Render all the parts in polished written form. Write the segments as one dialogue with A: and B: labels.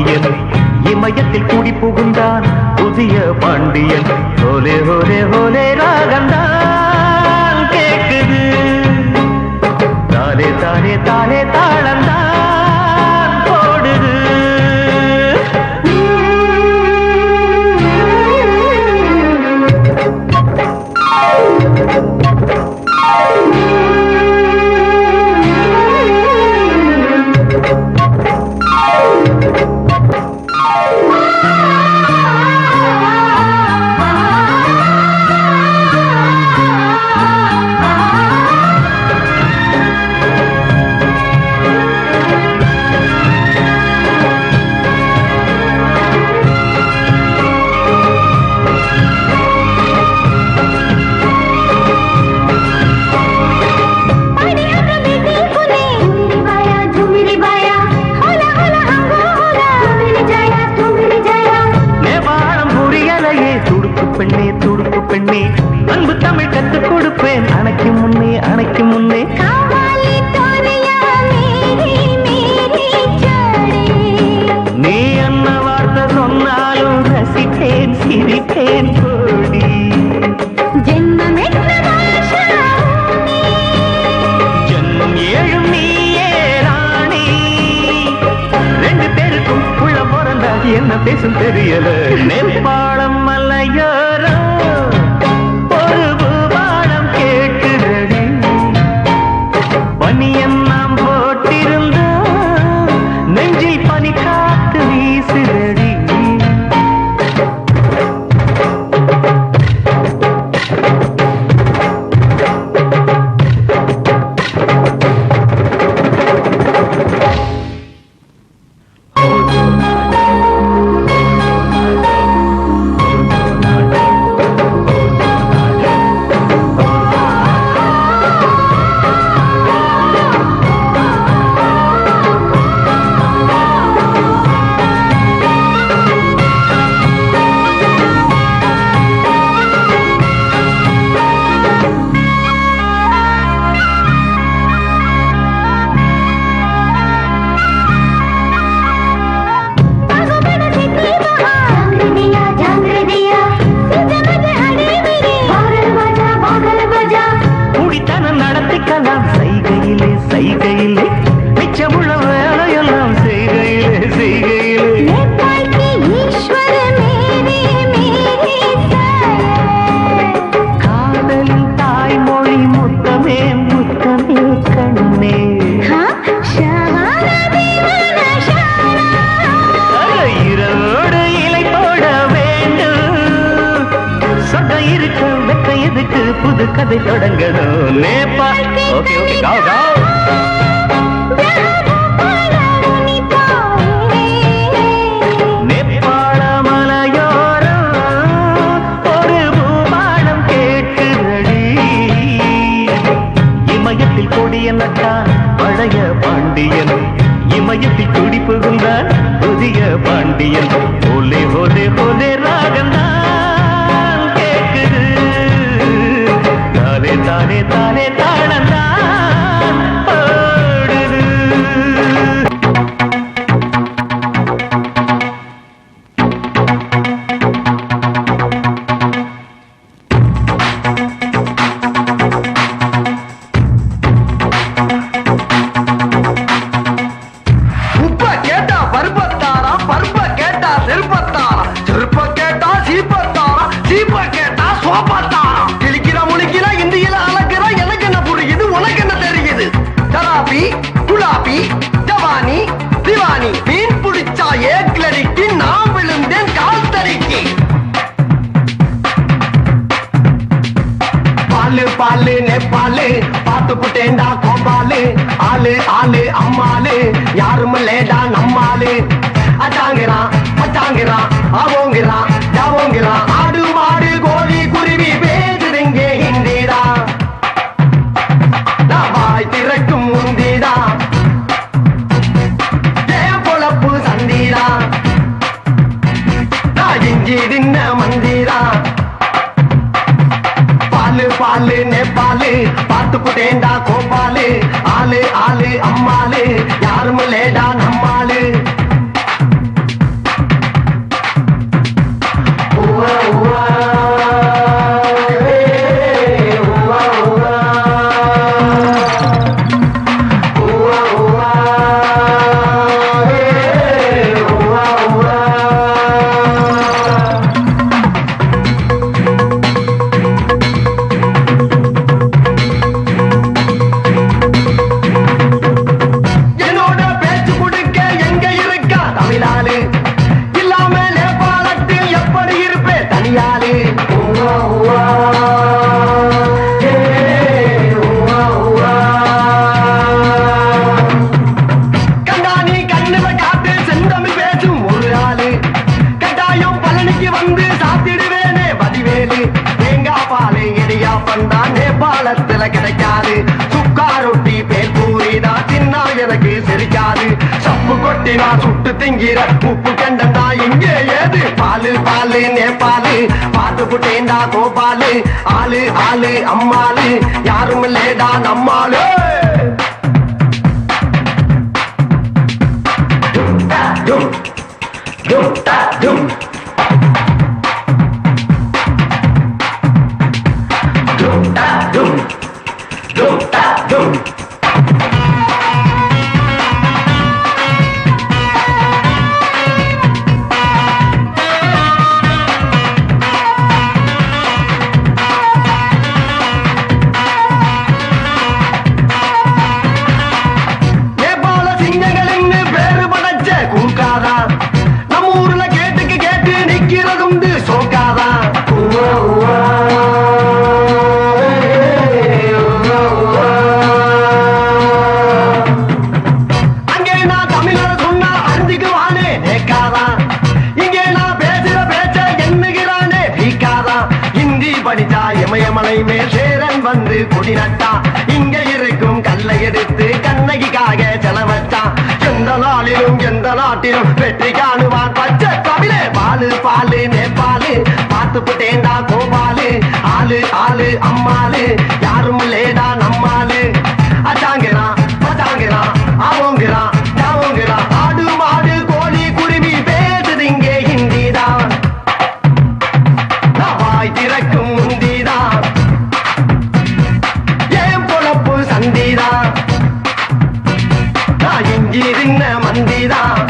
A: பாண்டியன் இமயத்தில் கூடி புகுந்தான் புதிய பாண்டியன். ஹோலே ஹோலே ஹோலே ராகந்தான் கேக்குது, தாலே தாலே தாலே தாளந்தான் போடுது. பெண்ணே துடுப்பு பெண்ணே அன்பு தமிழ் கற்றுக் கொடுப்பேன் அணைக்கு முன்னே அணைக்கு முன்னே. நீ என்ன வார்த்தை சொன்னாலும் ரசித்தேன் சிரித்தேன் கோடி. ஜென்மம் ஏழும் நீயே ராணி, ரெண்டு பேருக்கும் உள்ள பிறந்தாது என்ன பேசும் தெரியல. நேபாளம் மலையோரம் ஒரு பூபாலம் கேட்குதடி, பனியன் நாம் போட்டிருந்தோம் நெஞ்சில் பனி காத்து வீசுதடி. செய்கையிலே செய்கையிலே மிச்சமுள்ள வேலையெல்லாம் செய்கையிலே செய்கையிலே. காதலின் தாய்மொழி முத்தமே முத்தமே கண்ணே. இரவோடு இலை போட வேண்டும், சொந்த இருக்க வெக்க எதுக்கு புது கதை தொடங்கணும். நேபாள் ஓகே ஓகே காவ் காவ். நேபாள மலையோரம் ஒரு பூபாலம் கேட்குதடி, இமயத்தில் கொடிய நட்டான் பழைய பாண்டியன், இமயத்தில் குடி புகுந்தான் புதிய பாண்டியன். ஹோலே ஹோலே ஹோலே ராகந்தான் கேட்குது, தாலே தாலே தாலே தாளந்தான் போடுது.
B: உப்ப கேட்டா பருப்பத்தாரா, பருப்ப கேட்டா செருப்பத்தாரா, செருப்ப கேட்டா சீப்பத்தாரா, சீப்ப கேட்டா சோப்பத்தாரா. கிழிக்கிற முழிக்கிற இந்தியில அலக்கிற எனக்கு என்ன புரியுது உனக்கு என்ன தெரியுது. தராபி குலாபி ஜவானி திவானி மீன் பிடிச்சா ஏக்லடிக்கு நான் விழுந்தேன் கால் தறிக்கு. பாலு பாலு நெப்பாலு பாத்து புட்டேண்டா கோபாலு, ஆளு ஆளு அம்மாளு யாரும் லேடா நம்மாளு. அச்சாங்கிறான் பச்சாங்கிறான் ஆவோங்கிறான் ஜாவோங்கிறான், ஆடு மாடு கோழி குருவி பேசுறீங்க ஹிந்திடா, நான் வாய் திறக்கும் முந்திடா, ஏன் பொழப்பு சந்திடா, நான் இஞ்சி தின்ன மந்திரா. பாலு பாலு நேபாளு பாத்து புட்டேண்டா கோபாலு, ஆளு ஆளு அம்மாளு யாரும் லேடா நம்மாளு. வந்தா நேபாளத்துல கிடைக்காது. சுக்கா ரொட்டி பேர் பூரிதான் தின்னா எனக்கு சிரிக்காது. சப்பு கொட்டினா சுட்டு திங்கிற உப்பு கண்டா இங்கே ஏது. பாலு பாலு நேபாளு பாத்து புட்டேண்டா கோபாலு. ஆளு ஆளு அம்மாளு யாரும் இல்லேடா நம்மாளு. Dum dum da dum dum da dum dum da dum. இமயமலை மேல் சேரன் வந்து குடி நட்டான். இங்க இருக்கும் கல்லை எடுத்து கண்ணகிக்காக செலவச்சான். எந்த நாளிலும் எந்த நாட்டிலும் வெற்றி காணுவான் பச்சை தமிழே. பாலு பாலு நேபாளு பார்த்து புட்டேண்டா கோபாலு. ஆளு ஆளு அம்மாளு யாரும் இல்லேடா நம்மாளு. அச்சாங்கிறான் பச்சாங்கிறான் அவங்கிறான் யாவங்கிறான். ஆடு மாடு கோழி குருவி பேசுது இங்கே ஹிந்திதான். வாய் திறக்கும் முந்திதான் ஏன் பொழப்பு சந்திதான். நான் இஞ்சி தின்ன மந்திதான்.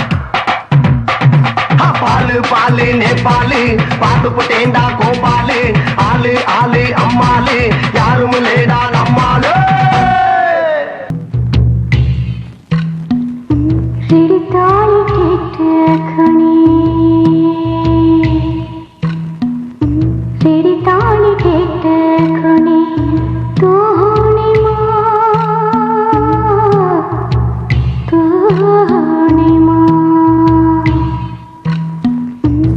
B: பாலு பாலு நேபாளு பாத்து புட்டேண்டா கோபாலு. ஆளு ஆளு அம்மாளு யாரும் இல்லேடா நம்மாளு.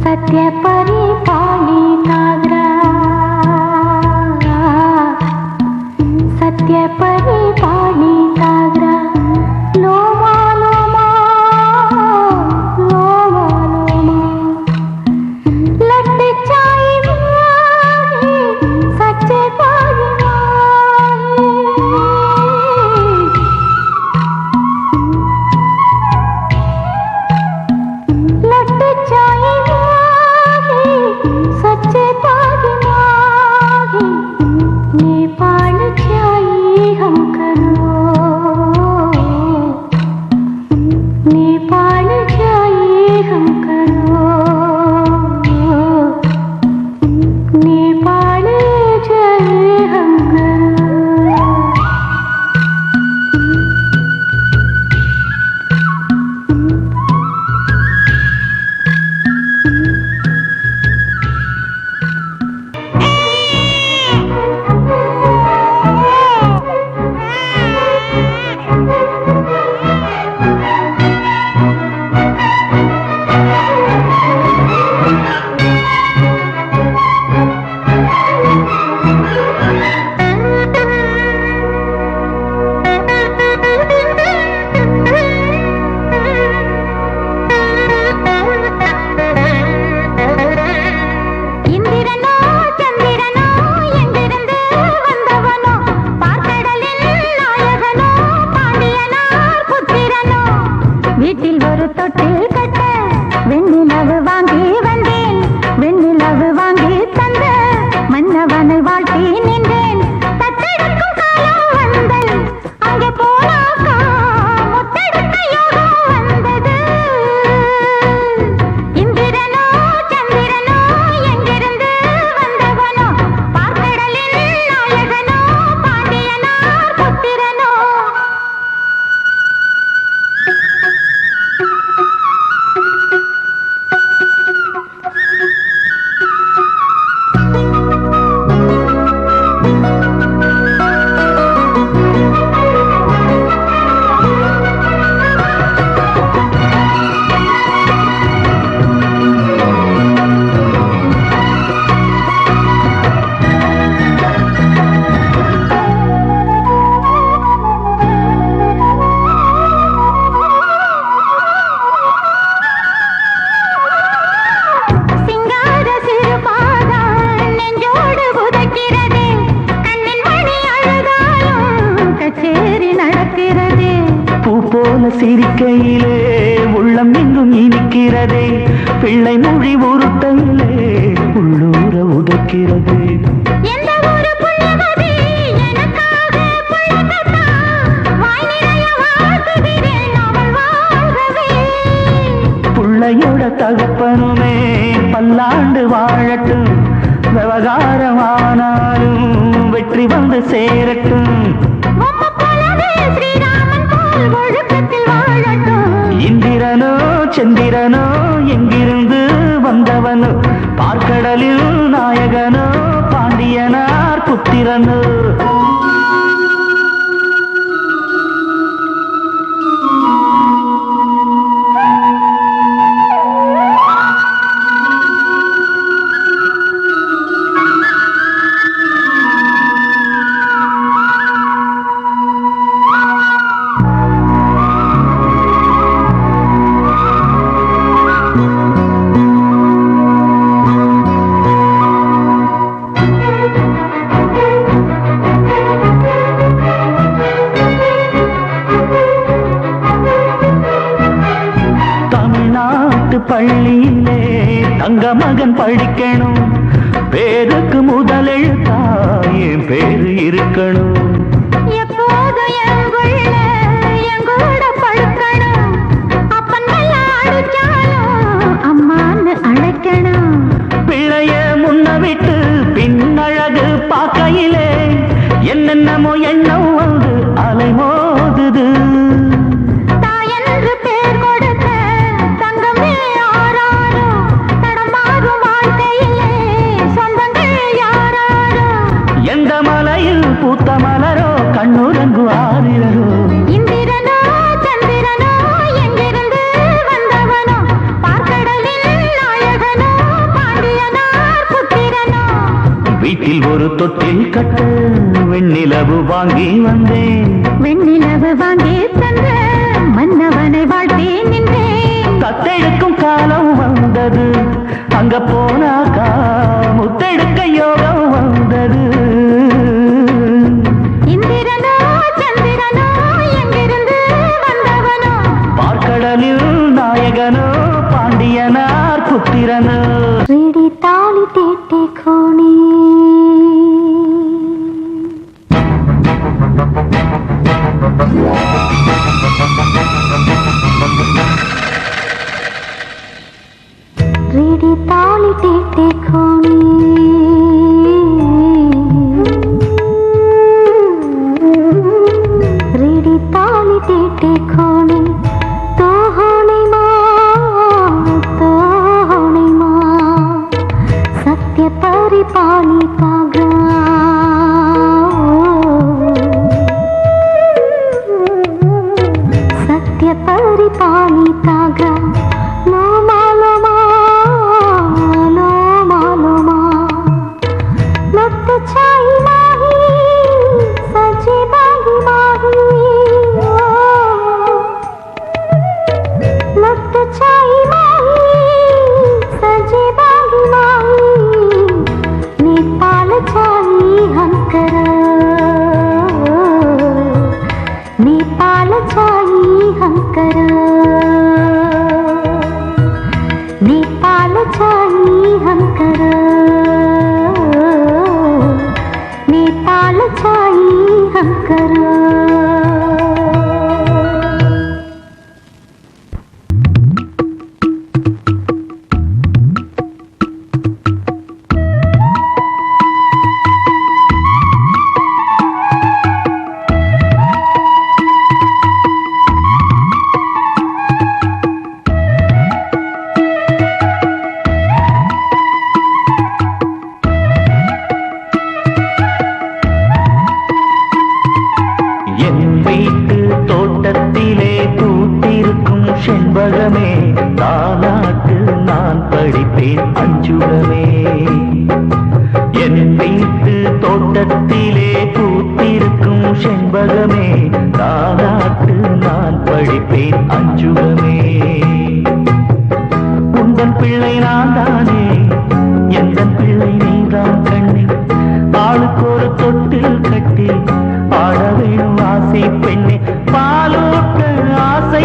C: सत्य परी पानी कागरा, सत्य परी पानी कागरा. लोमा लोमा लोमा लोमा लट चाई माही सच्चे पानी माही लट चाई सच्चे पाग माही. नेपाल चाहिए हम करो, नेपाल चाहिए हम करो, नेपाल चाहिए हम करो.
D: Thank you.
A: போல சிரிக்கையிலே உள்ளம் எங்கும் இனிக்கிறதே, பிள்ளை மொழி உருட்டையிலே உள்ளூர உதைக்கிறது.
C: எந்த ஒரு புள்ளவதி எனக்காக புள்ளகத்தா, வாய் நிறைய வாழ்த்துகிறேன் அவள் வாழ்கவே.
A: புள்ளையோட தகப்பனுமே பல்லாண்டு வாழட்டும், விவகாரமானாலும் வெற்றி வந்து சேரட்டும்.
C: உம்மை போலவே ஸ்ரீராமன் போல் ஒழுக்கத்தில் வாழட்டும்.
A: இந்திரனோ சந்திரனோ எங்கிருந்து வந்தவனோ, பார்க்கடலில் நாயகனோ பாண்டியனார் புத்திரனோ. பள்ளியிலே தங்க மகன் படிக்கணும், பேருக்கு முதல் எழுத்தா என் பேரு இருக்கணும்.
C: எப்போது எங்கூட படுக்கணும், அப்பன் அடிச்சாலும் அம்மான்னு அழைக்கணும்.
A: பிள்ளைய முன்ன விட்டு பின்னழகு பார்க்கையிலே என்னென்னமோ எண்ணம் வந்து அலைமோதுது. பூத்த மலரோ கண்ணுரங்கு ஆதிரோ,
C: இந்திரனோ சந்திரனோ எங்கிருந்து வந்தவனோ, பார்க்கடலில் நாயகனோ பாண்டியனார் புத்திரனோ.
A: வீட்டில் ஒரு தொட்டில் கட்டு வெண்ணிலவு வாங்கி வந்தேன்,
C: வெண்ணிலவு வாங்கி தந்த மன்னவனை வாழ்த்தி நின்றேன்.
A: தத்தெடுக்கும் காலம் வந்தது, அங்க போனாக்கா முத்தெடுக்க யோகம் வந்தது.
C: இந்திரனோ சந்திரனோ எங்கிருந்து வந்தவனோ,
A: பார்க்கடலில் நாயகனோ பாண்டியனார் புத்திரனோ.
C: ரெடி தாலி தேட்டி கோணி रेडी ताली टेटे खोनी, रेडी ताली टेटे खोनी, तो होनी माँ सत्य परिपालिता सत्य परिपालिता नो मालूमा छाई माही सजी बागी माही, लुट छाई माही सजी बागी माही, नेपाल छाई हंकर, नेपाल छाई हंकर, नेपाल छाई हंकर, नेपाल छाई हंकर. தோட்டத்திலே பூத்திருக்கும் செண்பகமே, தாலாட்டு நான் படிப்பேன் அஞ்சுடமே. என் வீட்டு தோட்டத்திலே பூத்திருக்கும் செண்பகமே, தாலாட்டு நான் படிப்பேன் அஞ்சுடமே. உந்தன் பிள்ளை நான் தானே, எந்தன் பிள்ளை நீதான் கண்ணே, ஆளுக்கு ஒரு தொட்டில் கட்டி ஆட வேணும் ஆசை பெண்ணே, பாலூட்ட ஆசை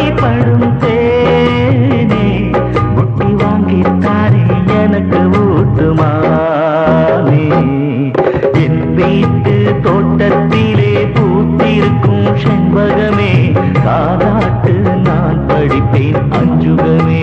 C: வீட்டு தோட்டத்திலே பூத்திருக்கும் செண்பகமே தாலாட்டு நான் படிப்பேன் அஞ்சுகமே.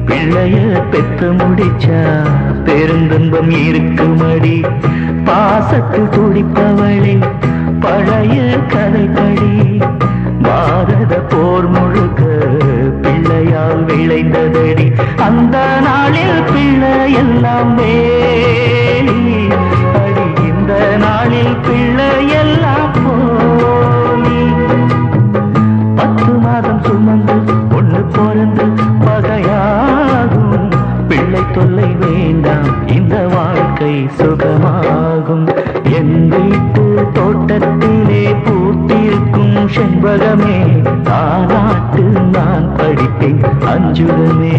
C: பிள்ளைய பெத்து முடிச்சா பெருந்துன்பம் இருக்குமடி. பாசத்தில் துடிப்பவளே பழைய கதைப்படி. பாரத போர் முழுக்க பிள்ளையால் விளைந்ததடி. அந்த நாளில் பிள்ளை எல்லாம் வேலி அடி. இந்த நாளில் பிள்ளை எல்லாம் போலி. 10 மாதம் சுமந்து ஒண்ணு பிறந்து பகையாகும். பிள்ளை தொல்லை வேண்டாம், இந்த வாழ்க்கை சுகமாகும். என் வீட்டு தோட்டத்திலே பூத்திருக்கும் செண்பகமே தாலாட்டு நான் படித்தேன் அஞ்சுகமே.